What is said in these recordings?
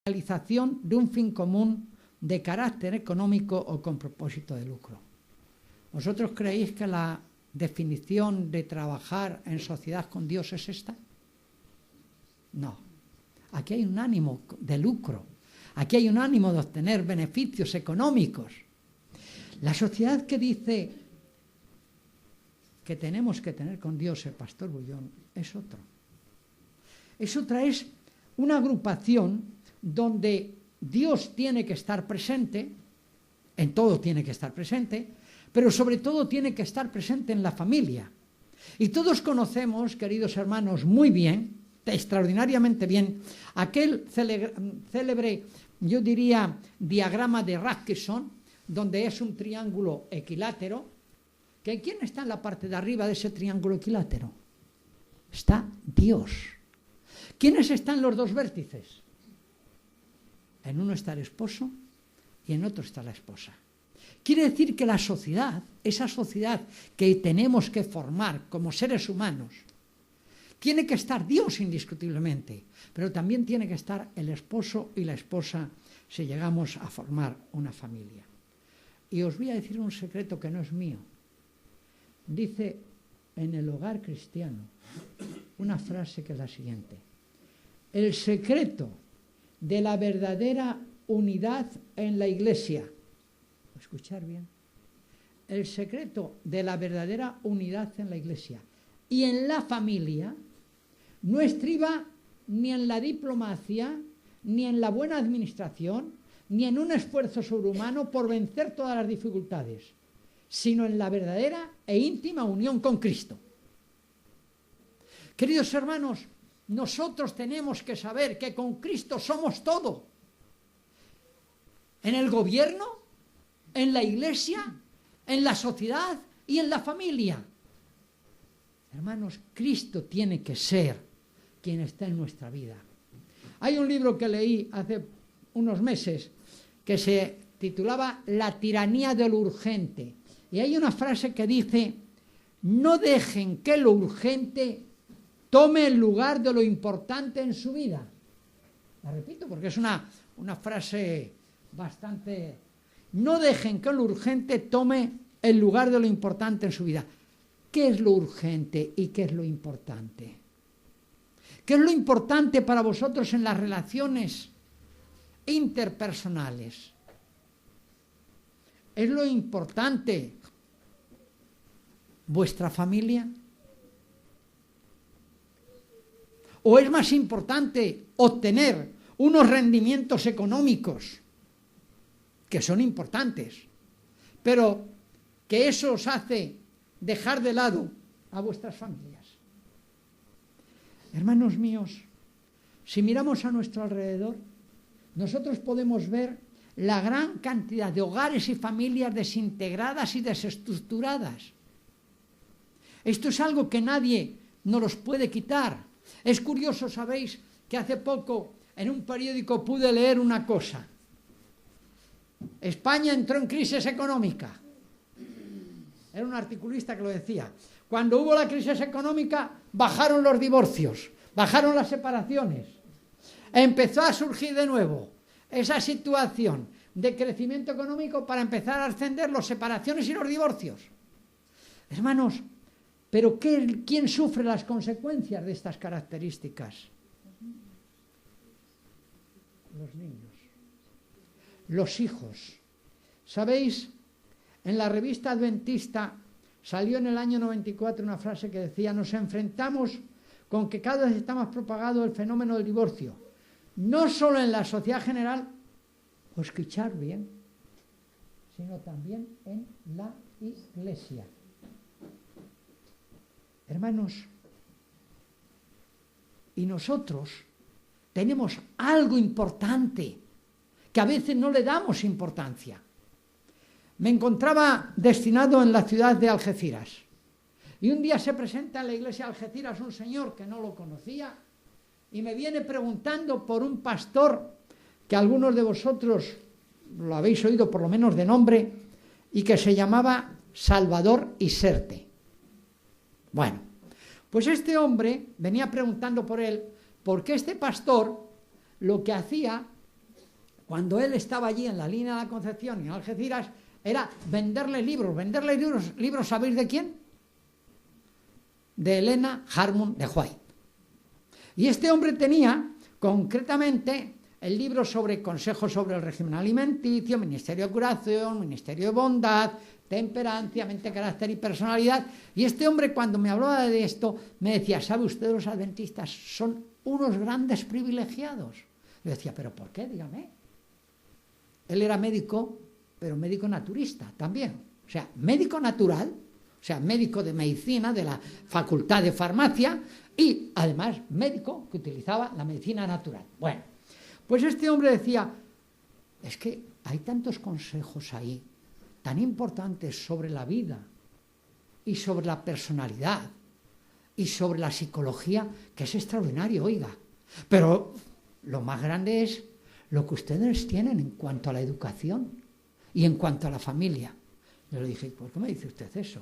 realización de un fin común de carácter económico o con propósito de lucro. ¿Vosotros creéis que la definición de trabajar en sociedad con Dios es esta? No. Aquí hay un ánimo de lucro. Aquí hay un ánimo de obtener beneficios económicos. La sociedad que dice que tenemos que tener con Dios, el pastor Bullón, es otro. Es otra, es una agrupación donde Dios tiene que estar presente, en todo tiene que estar presente, pero sobre todo tiene que estar presente en la familia. Y todos conocemos, queridos hermanos, muy bien, extraordinariamente bien, aquel célebre, yo diría, diagrama de Radcliffe, donde es un triángulo equilátero, que ¿quién está en la parte de arriba de ese triángulo equilátero? Está Dios. ¿Quiénes están los dos vértices? En uno está el esposo y en otro está la esposa. Quiere decir que la sociedad, esa sociedad que tenemos que formar como seres humanos, tiene que estar Dios indiscutiblemente, pero también tiene que estar el esposo y la esposa si llegamos a formar una familia. Y os voy a decir un secreto que no es mío. Dice en el hogar cristiano una frase que es la siguiente: el secreto de la verdadera unidad en la iglesia, escuchar bien, el secreto de la verdadera unidad en la iglesia y en la familia no estriba ni en la diplomacia, ni en la buena administración, ni en un esfuerzo sobrehumano por vencer todas las dificultades, sino en la verdadera e íntima unión con Cristo. Queridos hermanos, nosotros tenemos que saber que con Cristo somos todo. En el gobierno, en la iglesia, en la sociedad y en la familia. Hermanos, Cristo tiene que ser quien está en nuestra vida. Hay un libro que leí hace unos meses que se titulaba La tiranía de lo urgente. Y hay una frase que dice: no dejen que lo urgente tome el lugar de lo importante en su vida. La repito porque es una frase bastante... No dejen que lo urgente tome el lugar de lo importante en su vida. ¿Qué es lo urgente y qué es lo importante? ¿Qué es lo importante para vosotros en las relaciones interpersonales? ¿Es lo importante vuestra familia? ¿O es más importante obtener unos rendimientos económicos que son importantes, pero que eso os hace dejar de lado a vuestras familias? Hermanos míos, si miramos a nuestro alrededor, nosotros podemos ver la gran cantidad de hogares y familias desintegradas y desestructuradas. Esto es algo que nadie nos los puede quitar. Es curioso, sabéis, que hace poco en un periódico pude leer una cosa. España entró en crisis económica. Era un articulista que lo decía. Cuando hubo la crisis económica, bajaron los divorcios, bajaron las separaciones. Empezó a surgir de nuevo esa situación de crecimiento económico para empezar a ascender las separaciones y los divorcios. Hermanos, ¿pero quién sufre las consecuencias de estas características? Los niños, los hijos. ¿Sabéis? En la revista adventista salió en el año 94 una frase que decía: nos enfrentamos con que cada vez está más propagado el fenómeno del divorcio, no solo en la sociedad general, o escuchar bien, sino también en la iglesia. Hermanos, y nosotros tenemos algo importante que a veces no le damos importancia. Me encontraba destinado en la ciudad de Algeciras y un día se presenta en la iglesia de Algeciras un señor que no lo conocía y me viene preguntando por un pastor que algunos de vosotros lo habéis oído por lo menos de nombre y que se llamaba Salvador Iserte. Bueno, pues este hombre venía preguntando por él porque este pastor lo que hacía cuando él estaba allí en la línea de la Concepción y en Algeciras, era venderle libros, ¿sabéis de quién? De Elena Harmon de White. Y este hombre tenía concretamente el libro sobre consejos sobre el régimen alimenticio, ministerio de curación, ministerio de bondad, temperancia, mente, carácter y personalidad. Y este hombre, cuando me hablaba de esto, me decía, ¿sabe usted, los adventistas son unos grandes privilegiados? Yo decía, ¿pero por qué? Dígame. Él era médico, pero médico naturista también. O sea, médico natural, o sea, médico de medicina, de la facultad de farmacia, y además médico que utilizaba la medicina natural. Bueno, pues este hombre decía, es que hay tantos consejos ahí, tan importantes sobre la vida y sobre la personalidad y sobre la psicología, que es extraordinario, oiga. Pero lo más grande es lo que ustedes tienen en cuanto a la educación y en cuanto a la familia. Yo le dije, ¿por qué me dice usted eso?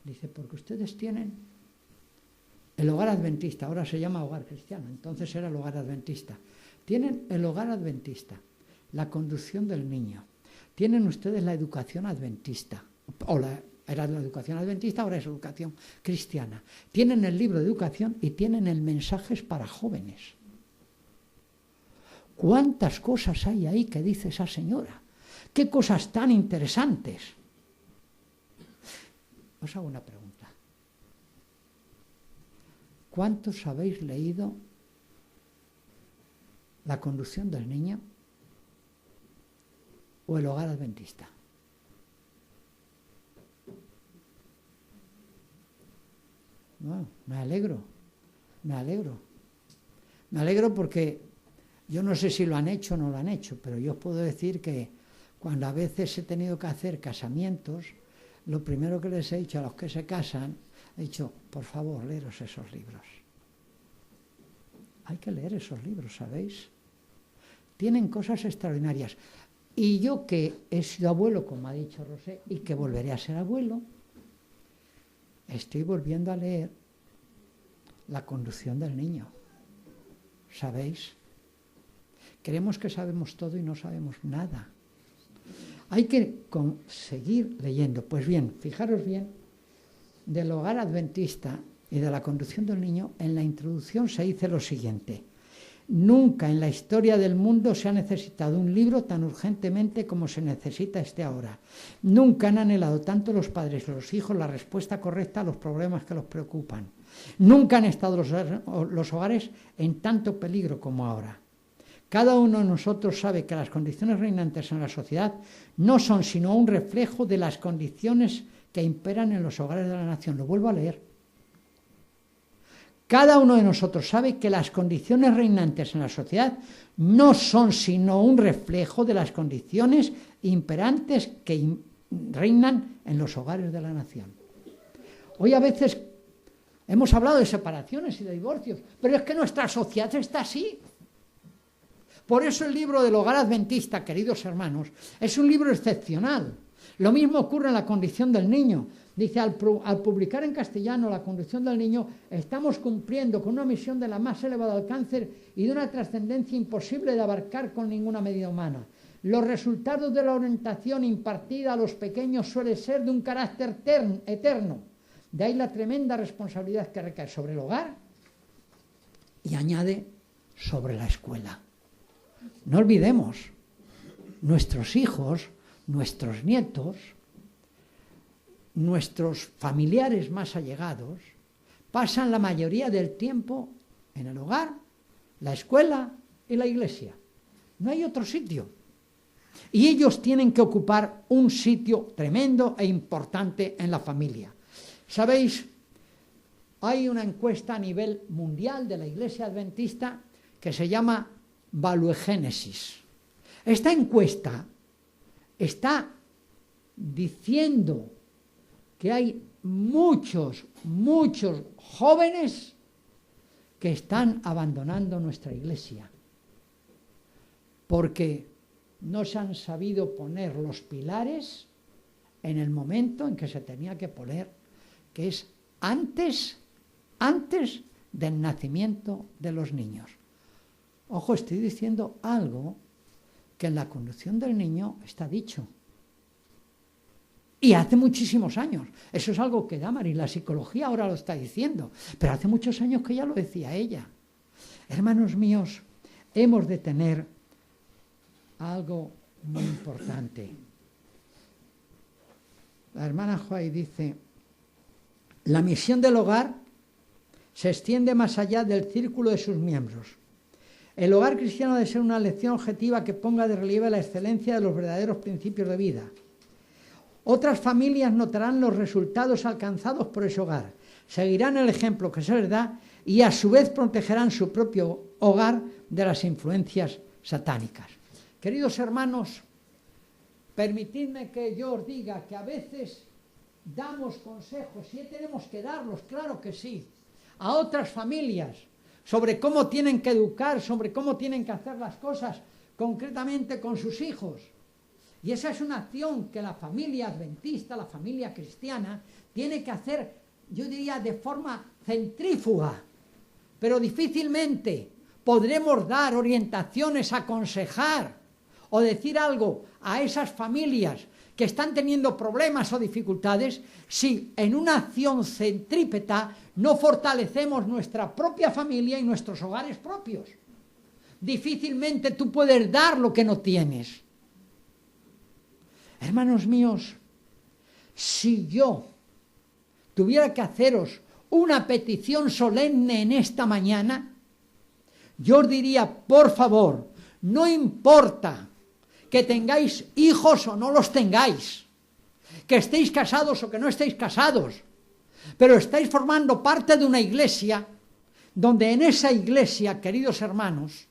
Dice, porque ustedes tienen el hogar adventista, ahora se llama hogar cristiano, entonces era el hogar adventista. Tienen el hogar adventista, la conducción del niño. Tienen ustedes la educación adventista, era la educación adventista, ahora es educación cristiana. Tienen el libro de educación y tienen el mensajes para jóvenes. ¿Cuántas cosas hay ahí que dice esa señora? ¿Qué cosas tan interesantes? Os hago una pregunta. ¿Cuántos habéis leído la conducción del niño o el hogar adventista? Bueno, me alegro porque yo no sé si lo han hecho o no lo han hecho, pero yo os puedo decir que cuando a veces he tenido que hacer casamientos, lo primero que les he dicho a los que se casan, he dicho, por favor, leeros esos libros. Hay que leer esos libros, ¿sabéis? Tienen cosas extraordinarias. Y yo que he sido abuelo, como ha dicho Rosé, y que volveré a ser abuelo, estoy volviendo a leer La conducción del niño. ¿Sabéis? Creemos que sabemos todo y no sabemos nada. Hay que seguir leyendo. Pues bien, fijaros bien, del hogar adventista y de la conducción del niño, en la introducción se dice lo siguiente: nunca en la historia del mundo se ha necesitado un libro tan urgentemente como se necesita este ahora. Nunca han anhelado tanto los padres y los hijos la respuesta correcta a los problemas que los preocupan. Nunca han estado los hogares en tanto peligro como ahora. Cada uno de nosotros sabe que las condiciones reinantes en la sociedad no son sino un reflejo de las condiciones que imperan en los hogares de la nación. Lo vuelvo a leer. Cada uno de nosotros sabe que las condiciones reinantes en la sociedad no son sino un reflejo de las condiciones imperantes que reinan en los hogares de la nación. Hoy a veces hemos hablado de separaciones y de divorcios, pero es que nuestra sociedad está así. Por eso el libro del hogar adventista, queridos hermanos, es un libro excepcional. Lo mismo ocurre en la condición del niño. Dice, al publicar en castellano La condición del niño, estamos cumpliendo con una misión de la más elevado alcance y de una trascendencia imposible de abarcar con ninguna medida humana. Los resultados de la orientación impartida a los pequeños suele ser de un carácter eterno. De ahí la tremenda responsabilidad que recae sobre el hogar y añade sobre la escuela. No olvidemos, nuestros hijos, nuestros nietos, nuestros familiares más allegados pasan la mayoría del tiempo en el hogar, la escuela y la iglesia. No hay otro sitio. Y ellos tienen que ocupar un sitio tremendo e importante en la familia. ¿Sabéis? Hay una encuesta a nivel mundial de la Iglesia Adventista que se llama Valuegénesis. Esta encuesta está diciendo que hay muchos jóvenes que están abandonando nuestra iglesia porque no se han sabido poner los pilares en el momento en que se tenía que poner, que es antes del nacimiento de los niños. Ojo, estoy diciendo algo que en la conducción del niño está dicho. Y hace muchísimos años. Eso es algo que Damaris, la psicología ahora lo está diciendo, pero hace muchos años que ya lo decía ella. Hermanos míos, hemos de tener algo muy importante. La hermana Joy dice, la misión del hogar se extiende más allá del círculo de sus miembros. El hogar cristiano debe ser una lección objetiva que ponga de relieve la excelencia de los verdaderos principios de vida. Otras familias notarán los resultados alcanzados por ese hogar, seguirán el ejemplo que se les da y a su vez protegerán su propio hogar de las influencias satánicas. Queridos hermanos, permitidme que yo os diga que a veces damos consejos, y tenemos que darlos, claro que sí, a otras familias sobre cómo tienen que educar, sobre cómo tienen que hacer las cosas concretamente con sus hijos. Y esa es una acción que la familia adventista, la familia cristiana, tiene que hacer, yo diría, de forma centrífuga. Pero difícilmente podremos dar orientaciones, aconsejar o decir algo a esas familias que están teniendo problemas o dificultades si en una acción centrípeta no fortalecemos nuestra propia familia y nuestros hogares propios. Difícilmente tú puedes dar lo que no tienes. Hermanos míos, si yo tuviera que haceros una petición solemne en esta mañana, yo os diría, por favor, no importa que tengáis hijos o no los tengáis, que estéis casados o que no estéis casados, pero estáis formando parte de una iglesia, donde en esa iglesia, queridos hermanos,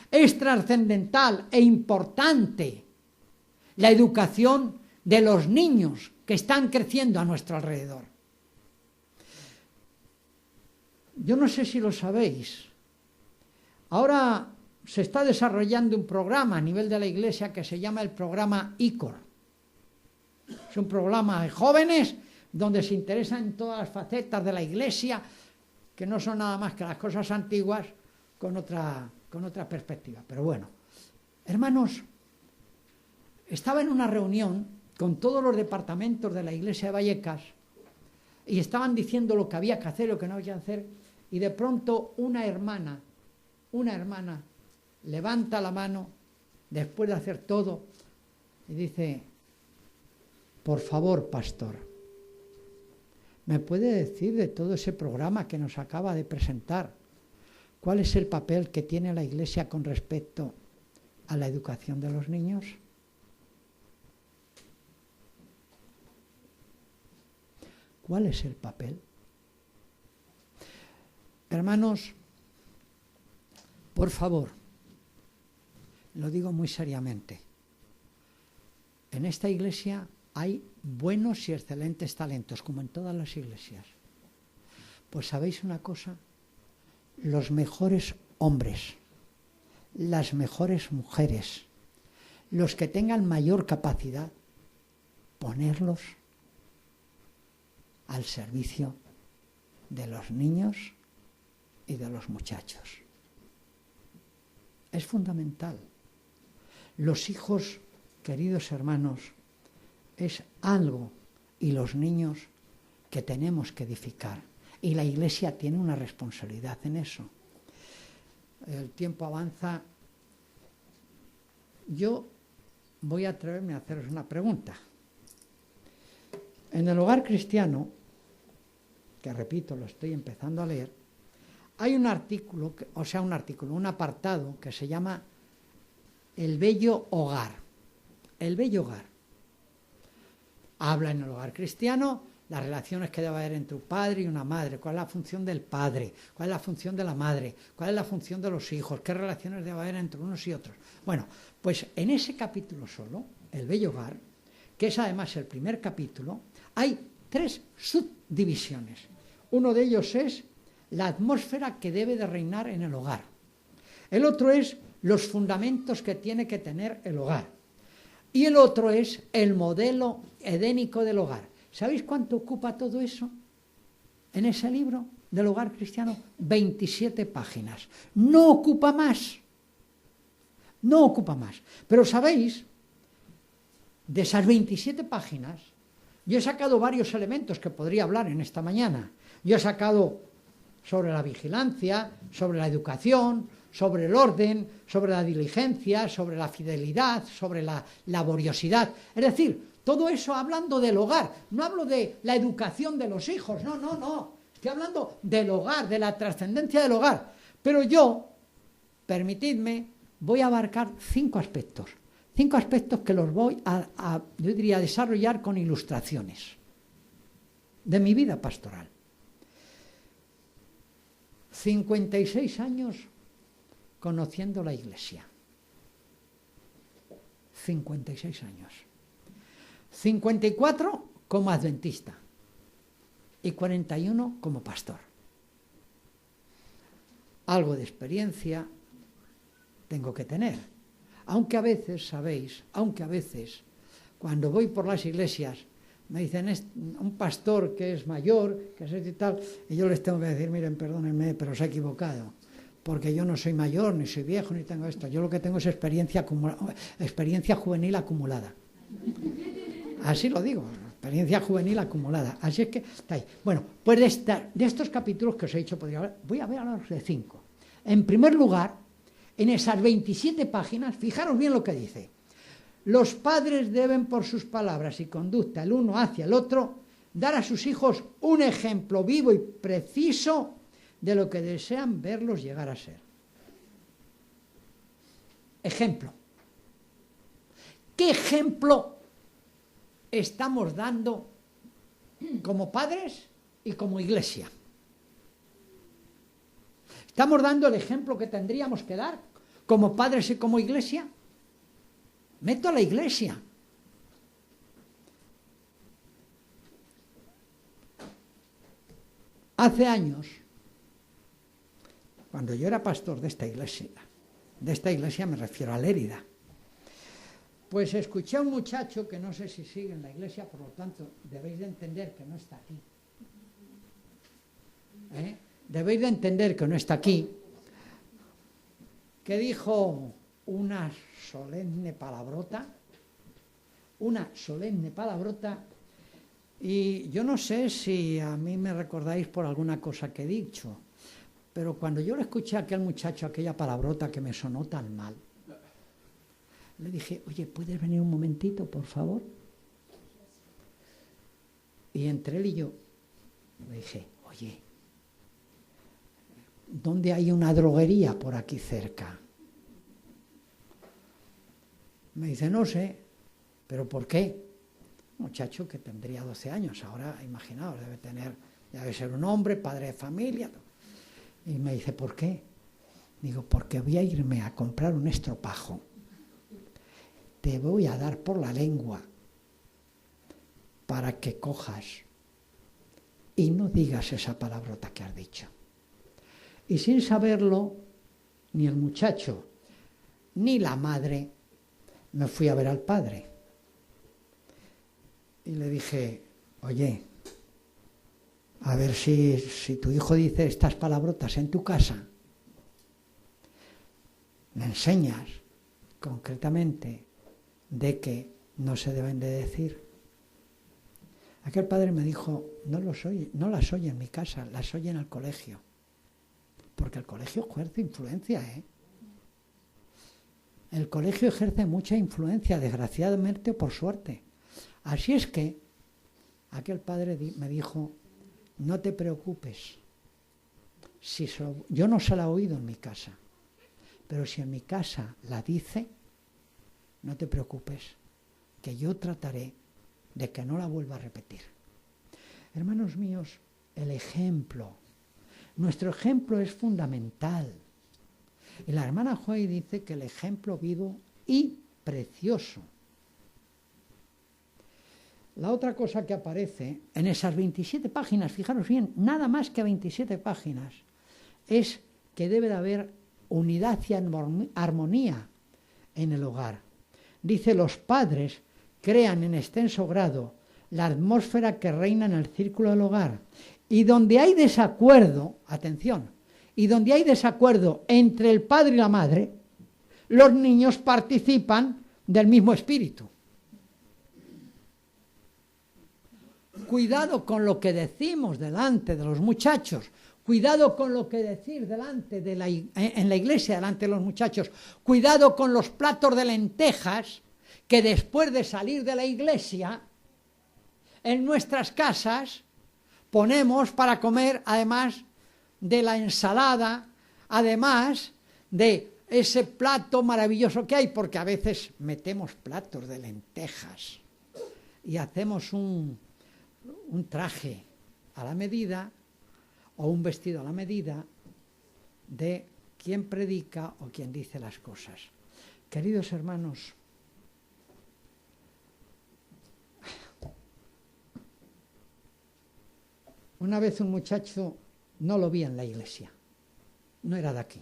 es trascendental e importante la educación de los niños que están creciendo a nuestro alrededor. Yo no sé si lo sabéis, ahora se está desarrollando un programa a nivel de la iglesia que se llama el programa ICOR. Es un programa de jóvenes donde se interesan en todas las facetas de la iglesia, que no son nada más que las cosas antiguas con otra perspectiva. Pero bueno, hermanos, estaba en una reunión con todos los departamentos de la iglesia de Vallecas y estaban diciendo lo que había que hacer, lo que no había que hacer, y de pronto una hermana levanta la mano después de hacer todo y dice, por favor, pastor, ¿me puede decir de todo ese programa que nos acaba de presentar cuál es el papel que tiene la iglesia con respecto a la educación de los niños? ¿Cuál es el papel? Hermanos, por favor, lo digo muy seriamente, en esta iglesia hay buenos y excelentes talentos, como en todas las iglesias. Pues ¿sabéis una cosa? Los mejores hombres, las mejores mujeres, los que tengan mayor capacidad, ponerlos al servicio de los niños y de los muchachos. Es fundamental. Los hijos, queridos hermanos, es algo, y los niños, que tenemos que edificar. Y la iglesia tiene una responsabilidad en eso. El tiempo avanza. Yo voy a atreverme a haceros una pregunta. En el hogar cristiano, que repito, lo estoy empezando a leer, hay un artículo, un apartado que se llama El bello hogar. El bello hogar. Habla en el hogar cristiano las relaciones que debe haber entre un padre y una madre, cuál es la función del padre, cuál es la función de la madre, cuál es la función de los hijos, qué relaciones debe haber entre unos y otros. Bueno, pues en ese capítulo solo, El bello hogar, que es además el primer capítulo, hay 3 subdivisiones. Uno de ellos es la atmósfera que debe de reinar en el hogar. El otro es los fundamentos que tiene que tener el hogar. Y el otro es el modelo edénico del hogar. ¿Sabéis cuánto ocupa todo eso en ese libro del hogar cristiano? 27 páginas. No ocupa más. no ocupa más. Pero sabéis, de esas 27 páginas, yo he sacado varios elementos que podría hablar en esta mañana. Yo he sacado sobre la vigilancia, sobre la educación, sobre el orden, sobre la diligencia, sobre la fidelidad, sobre la laboriosidad. Es decir, todo eso hablando del hogar. No hablo de la educación de los hijos, no. Estoy hablando del hogar, de la trascendencia del hogar. Pero yo, permitidme, voy a abarcar 5 aspectos. 5 aspectos que los voy yo diría, desarrollar con ilustraciones de mi vida pastoral. 56 años conociendo la Iglesia. 56 años. 54 como adventista y 41 como pastor. Algo de experiencia tengo que tener. Aunque a veces, sabéis, cuando voy por las iglesias, me dicen, un pastor que es mayor, que es y tal, y yo les tengo que decir, miren, perdónenme, pero se ha equivocado, porque yo no soy mayor, ni soy viejo, ni tengo esto. Yo lo que tengo es experiencia juvenil acumulada. Así lo digo, experiencia juvenil acumulada. Así es que está ahí. Bueno, pues de estos capítulos que os he dicho, voy a hablaros de 5. En primer lugar, en esas 27 páginas, fijaros bien lo que dice. Los padres deben, por sus palabras y conducta el uno hacia el otro, dar a sus hijos un ejemplo vivo y preciso de lo que desean verlos llegar a ser. Ejemplo. ¿Qué ejemplo estamos dando como padres y como iglesia? ¿Estamos dando el ejemplo que tendríamos que dar como padres y como iglesia? Meto a la iglesia. Hace años, cuando yo era pastor de esta iglesia me refiero a Lérida, pues escuché a un muchacho que no sé si sigue en la iglesia, por lo tanto debéis de entender que no está aquí. Debéis de entender que no está aquí, que dijo una solemne palabrota, y yo no sé si a mí me recordáis por alguna cosa que he dicho, pero cuando yo le escuché a aquel muchacho aquella palabrota que me sonó tan mal, le dije, oye, ¿puedes venir un momentito, por favor? Y entre él y yo le dije, oye, ¿dónde hay una droguería por aquí cerca? Me dice, no sé, ¿pero por qué? Un muchacho que tendría 12 años, ahora, imaginaos, debe ser un hombre, padre de familia. Y me dice, ¿por qué? Digo, porque voy a irme a comprar un estropajo. Te voy a dar por la lengua para que cojas y no digas esa palabrota que has dicho. Y sin saberlo, ni el muchacho, ni la madre, me fui a ver al padre. Y le dije, oye, a ver si tu hijo dice estas palabrotas en tu casa, me enseñas concretamente de que no se deben de decir. Aquel padre me dijo, no las oye en mi casa, las oye en el colegio. Porque el colegio ejerce influencia, El colegio ejerce mucha influencia, desgraciadamente o por suerte. Así es que aquel padre me dijo, no te preocupes, yo no se la he oído en mi casa, pero si en mi casa la dice, no te preocupes, que yo trataré de que no la vuelva a repetir. Hermanos míos, el ejemplo, nuestro ejemplo es fundamental. Y la hermana Joy dice que el ejemplo vivo y precioso. La otra cosa que aparece en esas 27 páginas, fijaros bien, nada más que 27 páginas, es que debe de haber unidad y armonía en el hogar. Dice, los padres crean en extenso grado la atmósfera que reina en el círculo del hogar. Y donde hay desacuerdo, atención, y donde hay desacuerdo entre el padre y la madre, los niños participan del mismo espíritu. Cuidado con lo que decimos delante de los muchachos, cuidado con lo que decir en la iglesia delante de los muchachos, cuidado con los platos de lentejas que después de salir de la iglesia, en nuestras casas, ponemos para comer, además de la ensalada, además de ese plato maravilloso que hay, porque a veces metemos platos de lentejas y hacemos un traje a la medida o un vestido a la medida de quien predica o quien dice las cosas. Queridos hermanos, una vez un muchacho, no lo vi en la iglesia, no era de aquí,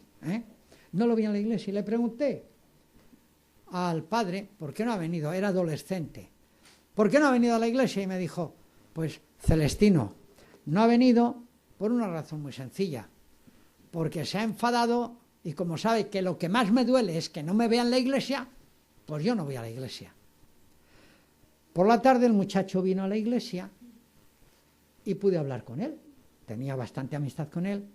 no lo vi en la iglesia y le pregunté al padre, ¿por qué no ha venido? Era adolescente. ¿Por qué no ha venido a la iglesia? Y me dijo, pues Celestino, no ha venido por una razón muy sencilla, porque se ha enfadado y como sabe que lo que más me duele es que no me vea en la iglesia, pues yo no voy a la iglesia. Por la tarde el muchacho vino a la iglesia y pude hablar con él, tenía bastante amistad con él,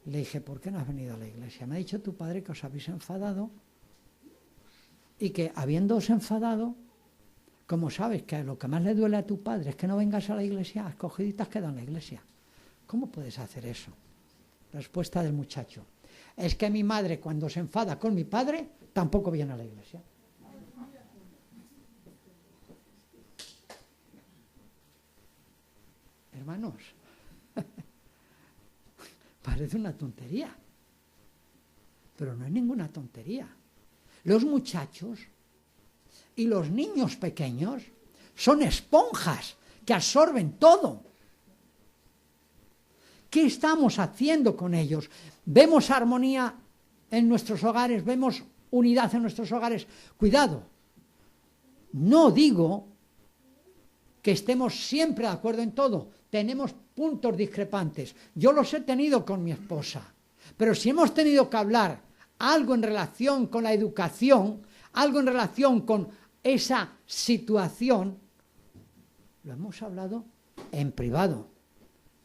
y le dije, ¿por qué no has venido a la iglesia? Me ha dicho tu padre que os habéis enfadado y que habiéndoos enfadado, como sabes que lo que más le duele a tu padre es que no vengas a la iglesia, has cogido y te has quedado en la iglesia. ¿Cómo puedes hacer eso? Respuesta del muchacho, es que mi madre cuando se enfada con mi padre tampoco viene a la iglesia. Hermanos, parece una tontería, pero no es ninguna tontería. Los muchachos y los niños pequeños son esponjas que absorben todo. ¿Qué estamos haciendo con ellos? ¿Vemos armonía en nuestros hogares? ¿Vemos unidad en nuestros hogares? Cuidado, no digo que estemos siempre de acuerdo en todo. Tenemos puntos discrepantes. Yo los he tenido con mi esposa. Pero si hemos tenido que hablar algo en relación con la educación, algo en relación con esa situación, lo hemos hablado en privado,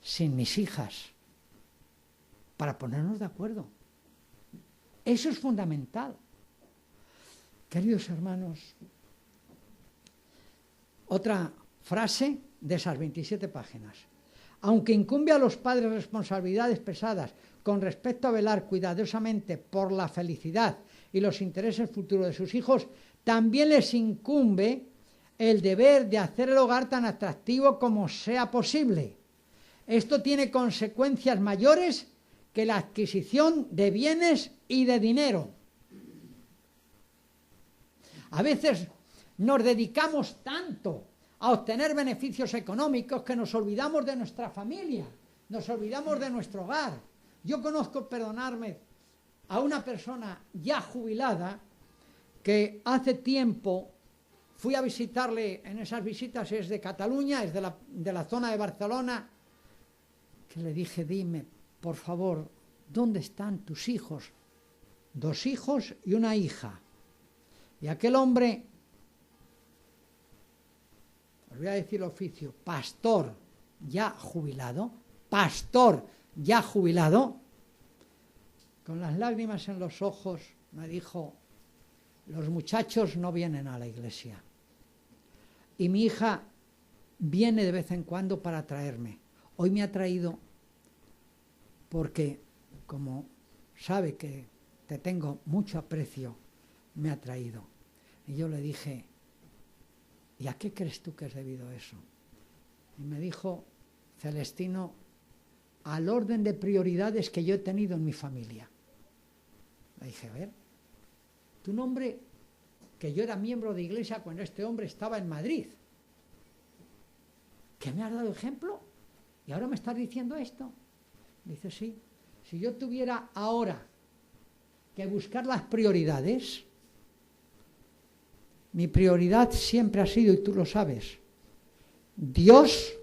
sin mis hijas, para ponernos de acuerdo. Eso es fundamental. Queridos hermanos, otra frase de esas 27 páginas. Aunque incumbe a los padres responsabilidades pesadas con respecto a velar cuidadosamente por la felicidad y los intereses futuros de sus hijos, también les incumbe el deber de hacer el hogar tan atractivo como sea posible. Esto tiene consecuencias mayores que la adquisición de bienes y de dinero. A veces nos dedicamos tanto a obtener beneficios económicos que nos olvidamos de nuestra familia, nos olvidamos de nuestro hogar. Yo conozco, perdonadme, a una persona ya jubilada que hace tiempo fui a visitarle en esas visitas, es de Cataluña, es de la zona de Barcelona, que le dije, dime, por favor, ¿dónde están tus hijos? 2 hijos y una hija. Y aquel hombre, os voy a decir el oficio, pastor ya jubilado, con las lágrimas en los ojos, me dijo, los muchachos no vienen a la iglesia. Y mi hija viene de vez en cuando para traerme. Hoy me ha traído porque, como sabe que te tengo mucho aprecio, me ha traído. Y yo le dije, ¿y a qué crees tú que es debido eso? Y me dijo, Celestino, al orden de prioridades que yo he tenido en mi familia. Le dije, a ver, tu nombre, que yo era miembro de iglesia cuando este hombre estaba en Madrid. ¿Que me has dado ejemplo? ¿Y ahora me estás diciendo esto? Dice, sí. Si yo tuviera ahora que buscar las prioridades, mi prioridad siempre ha sido, y tú lo sabes, Dios,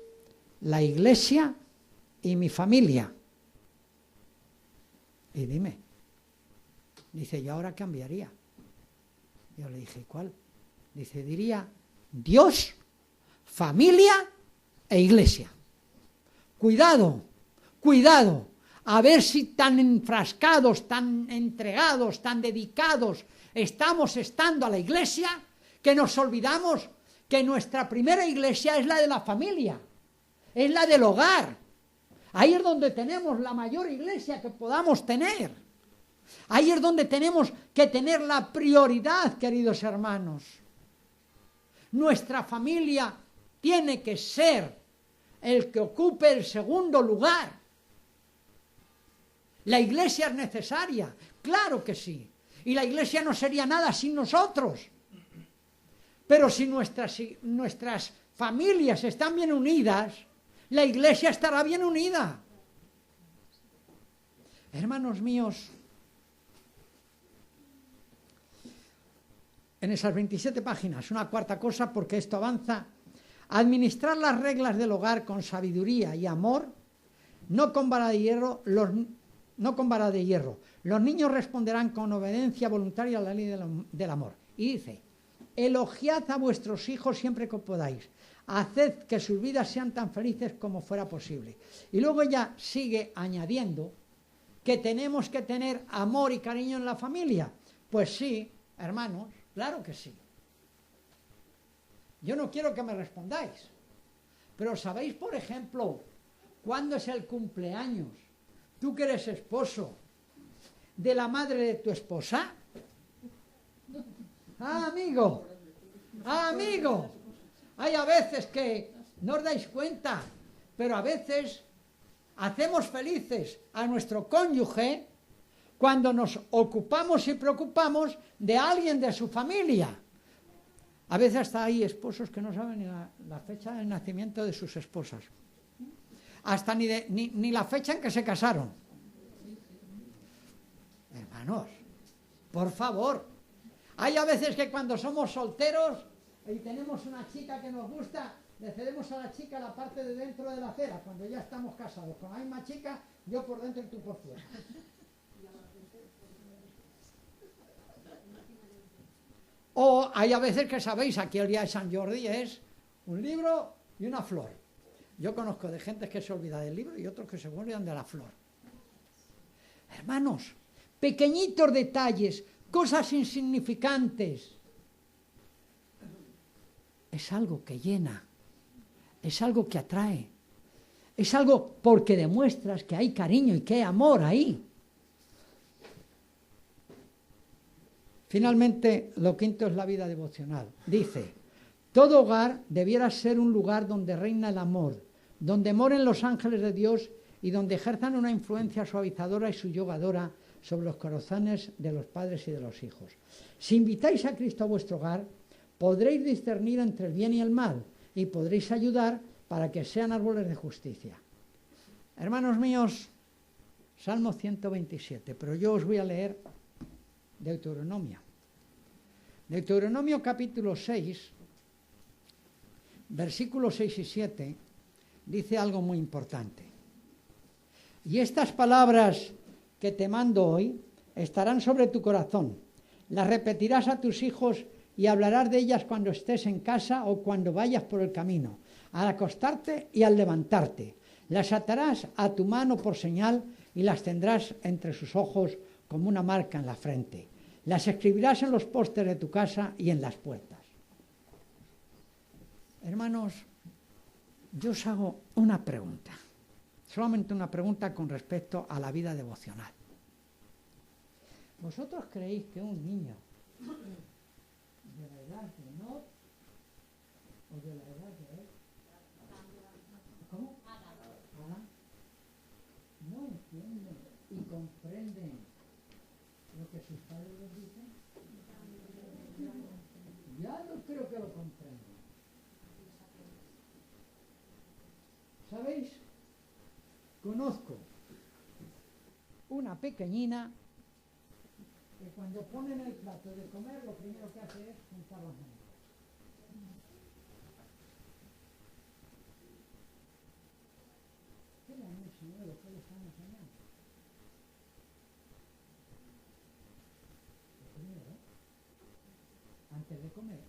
la iglesia y mi familia. Y dime, dice, ¿y ahora cambiaría? Yo le dije, ¿cuál? Dice, diría Dios, familia e iglesia. Cuidado, cuidado, a ver si tan enfrascados, tan entregados, tan dedicados estamos estando a la iglesia, que nos olvidamos que nuestra primera iglesia es la de la familia, es la del hogar. Ahí es donde tenemos la mayor iglesia que podamos tener. Ahí es donde tenemos que tener la prioridad, queridos hermanos. Nuestra familia tiene que ser el que ocupe el segundo lugar. La iglesia es necesaria, claro que sí. Y la iglesia no sería nada sin nosotros. Pero si nuestras familias están bien unidas, la iglesia estará bien unida. Hermanos míos, en esas 27 páginas, una cuarta cosa, porque esto avanza: administrar las reglas del hogar con sabiduría y amor, no con vara de hierro. Los niños responderán con obediencia voluntaria a la ley del amor. Y dice, elogiad a vuestros hijos siempre que podáis. Haced que sus vidas sean tan felices como fuera posible. Y luego ya sigue añadiendo que tenemos que tener amor y cariño en la familia. Pues sí, hermanos, claro que sí. Yo no quiero que me respondáis, pero ¿sabéis, por ejemplo, cuándo es el cumpleaños? Tú que eres esposo de la madre de tu esposa. Ah, amigo. Ah, amigo. Hay a veces que no os dais cuenta, pero a veces hacemos felices a nuestro cónyuge cuando nos ocupamos y preocupamos de alguien de su familia. A veces hasta hay esposos que no saben ni la fecha de nacimiento de sus esposas. Hasta ni la fecha en que se casaron. Hermanos, por favor. Hay a veces que cuando somos solteros y tenemos una chica que nos gusta, le cedemos a la chica la parte de dentro de la acera. Cuando ya estamos casados con la misma chica, yo por dentro y tú por fuera. O hay a veces que sabéis, aquí el día de San Jordi es un libro y una flor. Yo conozco de gente que se olvida del libro y otros que se olvidan de la flor. Hermanos, pequeñitos detalles, cosas insignificantes. Es algo que llena, es algo que atrae, es algo porque demuestras que hay cariño y que hay amor ahí. Finalmente, lo quinto es la vida devocional. Dice, todo hogar debiera ser un lugar donde reina el amor, donde moren los ángeles de Dios y donde ejerzan una influencia suavizadora y subyugadora sobre los corazones de los padres y de los hijos. Si invitáis a Cristo a vuestro hogar, podréis discernir entre el bien y el mal y podréis ayudar para que sean árboles de justicia. Hermanos míos, Salmo 127, pero yo os voy a leer Deuteronomio. Deuteronomio capítulo 6, versículos 6 y 7, dice algo muy importante. Y estas palabras que te mando hoy estarán sobre tu corazón. Las repetirás a tus hijos y hablarás de ellas cuando estés en casa o cuando vayas por el camino, al acostarte y al levantarte. Las atarás a tu mano por señal y las tendrás entre sus ojos como una marca en la frente. Las escribirás en los postes de tu casa y en las puertas. Hermanos, yo os hago una pregunta, solamente una pregunta con respecto a la vida devocional. ¿Vosotros creéis que un niño de la edad de Enoc o de la edad de él, ¿cómo? Adán, no entienden y comprenden lo que sus padres les dicen? Ya no creo que lo comprendan. ¿Sabéis? Conozco una pequeñina que cuando ponen el plato de comer lo primero que hace es juntar las manos. ¿Qué le han enseñado lo que le están enseñando? Lo primero, antes de comer.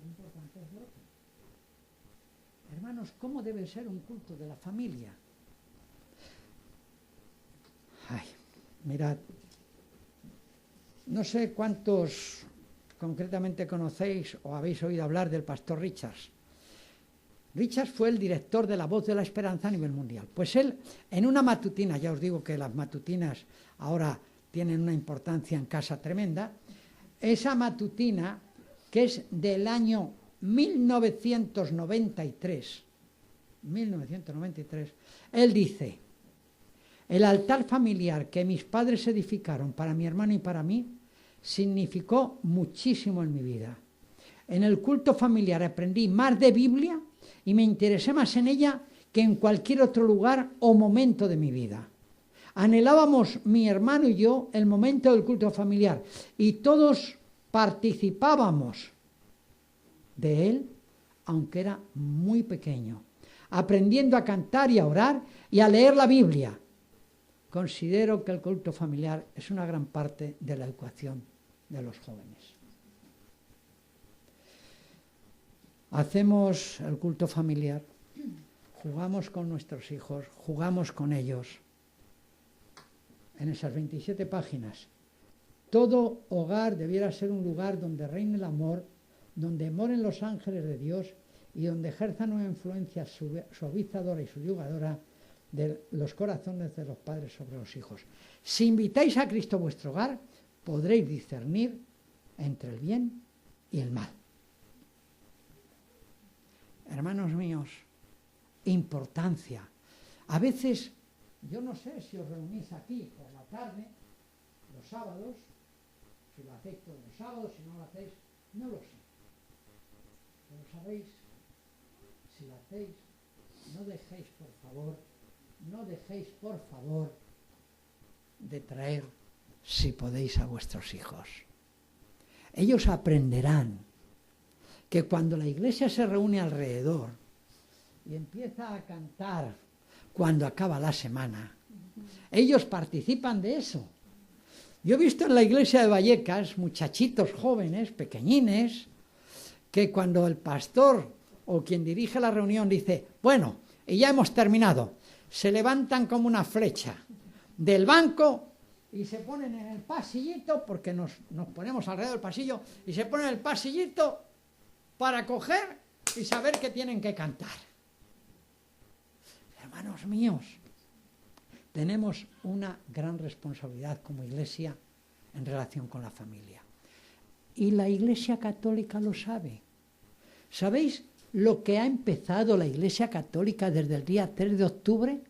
Lo importante es lo otro. Hermanos, ¿cómo debe ser un culto de la familia? Ay, mirad, no sé cuántos concretamente conocéis o habéis oído hablar del pastor Richards. Richards fue el director de La Voz de la Esperanza a nivel mundial. Pues él, en una matutina, ya os digo que las matutinas ahora tienen una importancia en casa tremenda, esa matutina, que es del año 1993, él dice: el altar familiar que mis padres edificaron para mi hermano y para mí significó muchísimo en mi vida. En el culto familiar aprendí más de Biblia y me interesé más en ella que en cualquier otro lugar o momento de mi vida. Anhelábamos, mi hermano y yo, el momento del culto familiar y todos participábamos de él, aunque era muy pequeño, aprendiendo a cantar y a orar y a leer la Biblia. Considero que el culto familiar es una gran parte de la educación de los jóvenes. Hacemos el culto familiar, jugamos con nuestros hijos, jugamos con ellos. En esas 27 páginas, todo hogar debiera ser un lugar donde reine el amor, donde moren los ángeles de Dios y donde ejerzan una influencia suavizadora y subyugadora de los corazones de los padres sobre los hijos. Si invitáis a Cristo a vuestro hogar, podréis discernir entre el bien y el mal. Hermanos míos, importancia. A veces, yo no sé si os reunís aquí por la tarde, los sábados, si lo hacéis todos los sábados, si no lo hacéis, no lo sé. Pero sabéis, si lo hacéis, no dejéis por favor de traer, si podéis, a vuestros hijos. Ellos aprenderán que cuando la iglesia se reúne alrededor y empieza a cantar cuando acaba la semana, ellos participan de eso. Yo he visto en la iglesia de Vallecas muchachitos jóvenes, pequeñines, que cuando el pastor o quien dirige la reunión dice: bueno, y ya hemos terminado, se levantan como una flecha del banco y se ponen en el pasillito, porque nos ponemos alrededor del pasillo, y se ponen en el pasillito para coger y saber que tienen que cantar. Hermanos míos, tenemos una gran responsabilidad como iglesia en relación con la familia. Y la Iglesia Católica lo sabe. ¿Sabéis lo que ha empezado la Iglesia Católica desde el día 3 de octubre?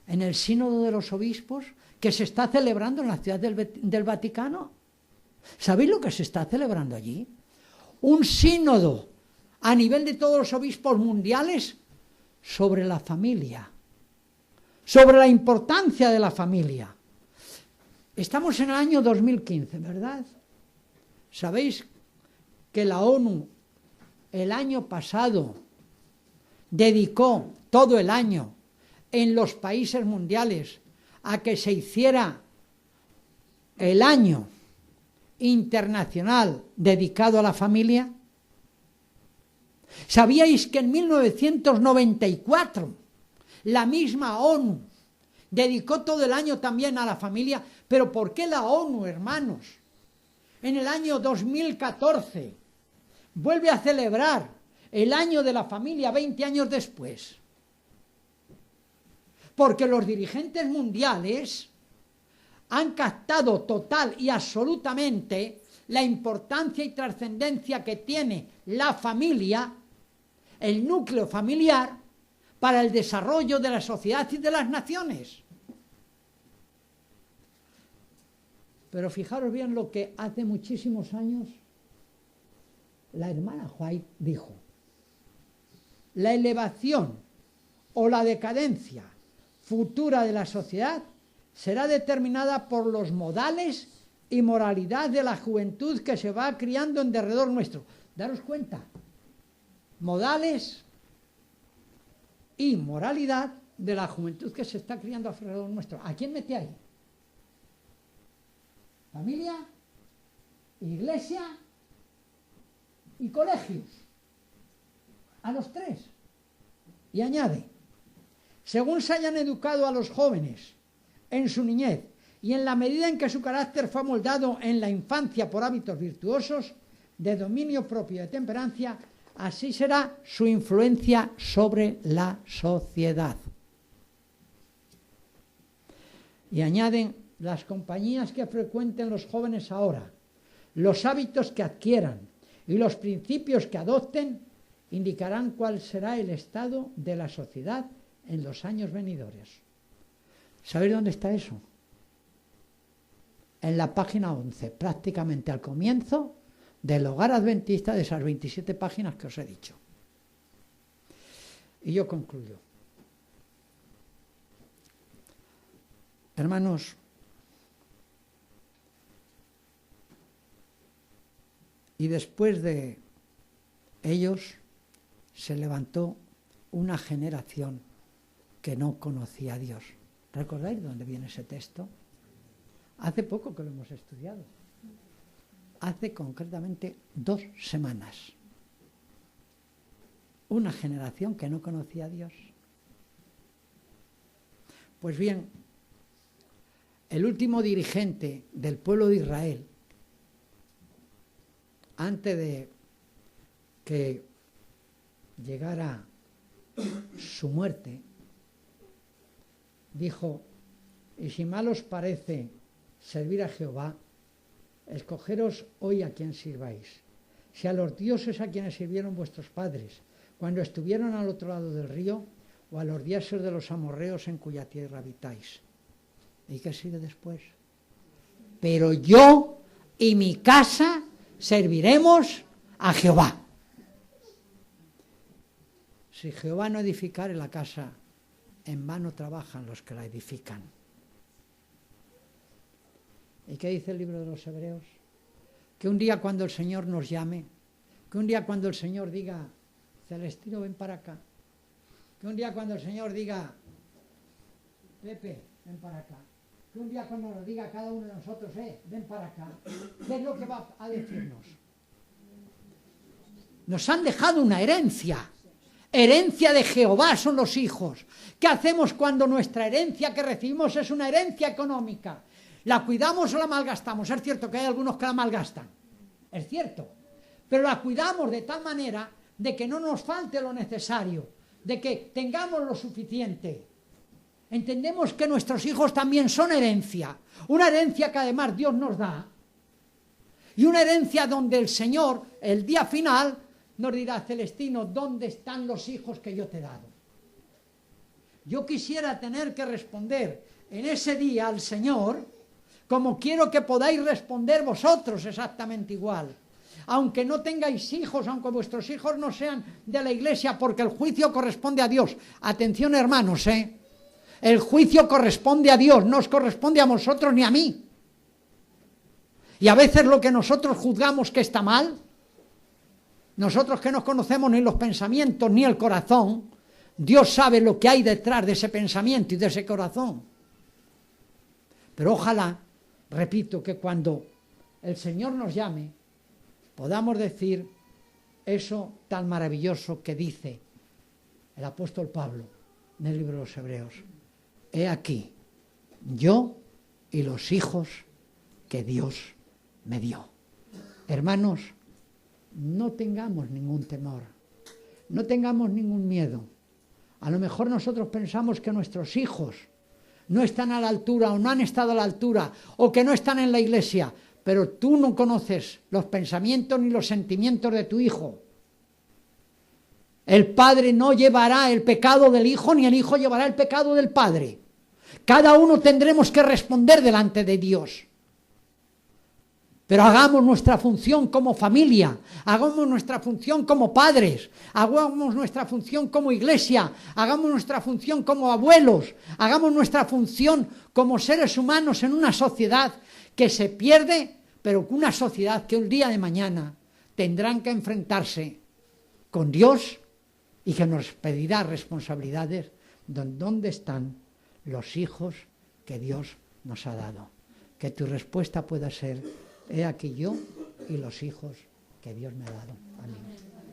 En el Sínodo de los Obispos, que se está celebrando en la ciudad del Vaticano. ¿Sabéis lo que se está celebrando allí? Un sínodo a nivel de todos los obispos mundiales sobre la familia, sobre la importancia de la familia. Estamos en el año 2015, ¿verdad? ¿Sabéis que la ONU el año pasado dedicó todo el año en los países mundiales a que se hiciera el año internacional dedicado a la familia? ¿Sabíais que en 1994 la misma ONU dedicó todo el año también a la familia? ¿Pero por qué la ONU, hermanos, en el año 2014 vuelve a celebrar el año de la familia 20 años después? Porque los dirigentes mundiales han captado total y absolutamente la importancia y trascendencia que tiene la familia, el núcleo familiar, para el desarrollo de la sociedad y de las naciones. Pero fijaros bien lo que hace muchísimos años la hermana White dijo: la elevación o la decadencia futura de la sociedad será determinada por los modales y moralidad de la juventud que se va criando en derredor nuestro. Daros cuenta, modales y moralidad de la juventud que se está criando alrededor nuestro. ¿A quién mete ahí? ¿Familia? ¿Iglesia? y colegios. A los 3. Y añade, según se hayan educado a los jóvenes en su niñez y en la medida en que su carácter fue moldado en la infancia por hábitos virtuosos, de dominio propio y de temperancia, así será su influencia sobre la sociedad. Y añaden, las compañías que frecuenten los jóvenes ahora, los hábitos que adquieran y los principios que adopten indicarán cuál será el estado de la sociedad en los años venidores. ¿Sabéis dónde está eso? En la página 11, prácticamente al comienzo del Hogar Adventista, de esas 27 páginas que os he dicho. Y yo concluyo. Hermanos, y después de ellos se levantó una generación que no conocía a Dios. ¿Recordáis de dónde viene ese texto? Hace poco que lo hemos estudiado. Hace concretamente 2 semanas. Una generación que no conocía a Dios. Pues bien, el último dirigente del pueblo de Israel, antes de que llegara su muerte, dijo, y si mal os parece servir a Jehová, escogeros hoy a quien sirváis, si a los dioses a quienes sirvieron vuestros padres, cuando estuvieron al otro lado del río, o a los dioses de los amorreos en cuya tierra habitáis. ¿Y qué sigue después? Pero yo y mi casa serviremos a Jehová. Si Jehová no edificare la casa, en vano trabajan los que la edifican. ¿Y qué dice el libro de los Hebreos? Que un día cuando el Señor nos llame, que un día cuando el Señor diga, Celestino, ven para acá, que un día cuando el Señor diga, Pepe, ven para acá, que un día cuando nos diga a cada uno de nosotros, ven para acá, ¿qué es lo que va a decirnos? Nos han dejado una herencia. Herencia de Jehová son los hijos. ¿Qué hacemos cuando nuestra herencia que recibimos es una herencia económica? ¿La cuidamos o la malgastamos? Es cierto que hay algunos que la malgastan, es cierto, pero la cuidamos de tal manera de que no nos falte lo necesario, de que tengamos lo suficiente. Entendemos que nuestros hijos también son herencia, una herencia que además Dios nos da, y una herencia donde el Señor, el día final, nos dirá, Celestino, ¿dónde están los hijos que yo te he dado? Yo quisiera tener que responder en ese día al Señor como quiero que podáis responder vosotros exactamente igual. Aunque no tengáis hijos, aunque vuestros hijos no sean de la iglesia, porque el juicio corresponde a Dios. Atención, hermanos, el juicio corresponde a Dios, no os corresponde a vosotros ni a mí. Y a veces lo que nosotros juzgamos que está mal, nosotros que no conocemos ni los pensamientos ni el corazón, Dios sabe lo que hay detrás de ese pensamiento y de ese corazón. Pero ojalá, repito, que cuando el Señor nos llame, podamos decir eso tan maravilloso que dice el apóstol Pablo en el libro de los Hebreos. He aquí, yo y los hijos que Dios me dio. Hermanos, no tengamos ningún temor, no tengamos ningún miedo. A lo mejor nosotros pensamos que nuestros hijos no están a la altura o no han estado a la altura o que no están en la iglesia, pero tú no conoces los pensamientos ni los sentimientos de tu hijo. El padre no llevará el pecado del hijo ni el hijo llevará el pecado del padre. Cada uno tendremos que responder delante de Dios. Pero hagamos nuestra función como familia, hagamos nuestra función como padres, hagamos nuestra función como iglesia, hagamos nuestra función como abuelos, hagamos nuestra función como seres humanos en una sociedad que se pierde, pero una sociedad que un día de mañana tendrán que enfrentarse con Dios y que nos pedirá responsabilidades de dónde están los hijos que Dios nos ha dado. Que tu respuesta pueda ser: he aquí yo y los hijos que Dios me ha dado. Amén.